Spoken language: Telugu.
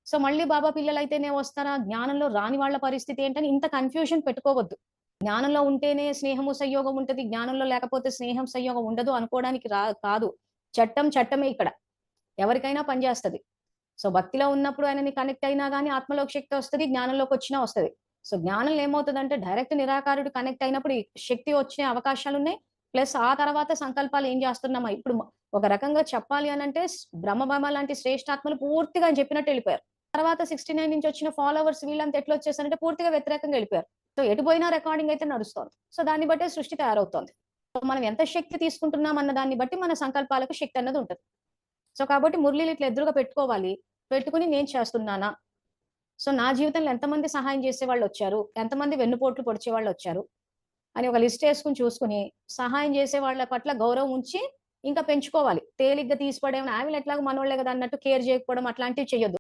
సో మళ్ళీ బాబా పిల్లలైతేనే వస్తారా? జ్ఞానంలో రాని వాళ్ళ పరిస్థితి ఏంటని ఇంత కన్‌ఫ్యూజన్ పెట్టుకోవద్దు. జ్ఞానంలో ఉంటేనే స్నేహము, సంయోగం ఉంటది. జ్ఞానంలో లేకపోతే స్నేహం, సంయోగం ఉండదు అనుకోవడానికి కాదు. చట్టం చట్టమే ఇక్కడ. ఎవరికైనా పనిచేస్తది. సో భక్తిలో ఉన్నప్పుడు ఆయనని కనెక్ట్ అయినా గాని ఆత్మలోక శక్తి వస్తది. జ్ఞానంలోకొచ్చినా వస్తది. సో జ్ఞానంలో ఏమవుతదంటే డైరెక్ట్ నిరాకారుడు కనెక్ట్ అయినప్పుడు ఈ శక్తి వచ్చే అవకాశాలున్నాయి. ప్లస్ ఆ తర్వాత సంకల్పాలు ఏం చేస్తున్నామా ఇప్పుడు ఒక రకంగా చెప్పాలి అనంటే బ్రహ్మ లాంటి శ్రేష్ఠాత్మలు పూర్తిగా ఆయన చెప్పినట్టు వెళ్ళిపోయారు. తర్వాత 69 నుంచి వచ్చిన ఫాలోవర్స్ వీళ్ళంతా ఎట్లొచ్చేసారంటే పూర్తిగా వ్యతిరేకంగా వెళ్ళిపోయారు. సో ఎటు పోయినా రికార్డింగ్ అయితే నడుస్తోంది. సో దాన్ని బట్టే సృష్టి తయారవుతోంది. సో మనం ఎంత శక్తి తీసుకుంటున్నాం అన్న దాన్ని బట్టి మన సంకల్పాలకు శక్తి అన్నది ఉంటది. సో కాబట్టి మురళీలు ఇట్లా ఎదురుగా పెట్టుకోవాలి. పెట్టుకొని నేను చేస్తున్నానా? సో నా జీవితంలో ఎంతమంది సహాయం చేసేవాళ్ళొచ్చారు? ఎంతమంది వెన్నుపోట్లు పొడిచేవాళ్ళొచ్చారు? అని ఒక లిస్ట్ యేసుకొని చూసుకొని, సహాయం చేసే వాళ్ళ పట్ల గౌరవం ఉంచి, ఇంకా పెంచుకోవాలి. తేలిగ్గా తీసి పడేమని వీళ్ళు ఎట్లాగో మనోళ్ళే గదా! అన్నట్టు కేర్ చేయకపోవడం అట్లాంటివి చెయ్యొద్దు.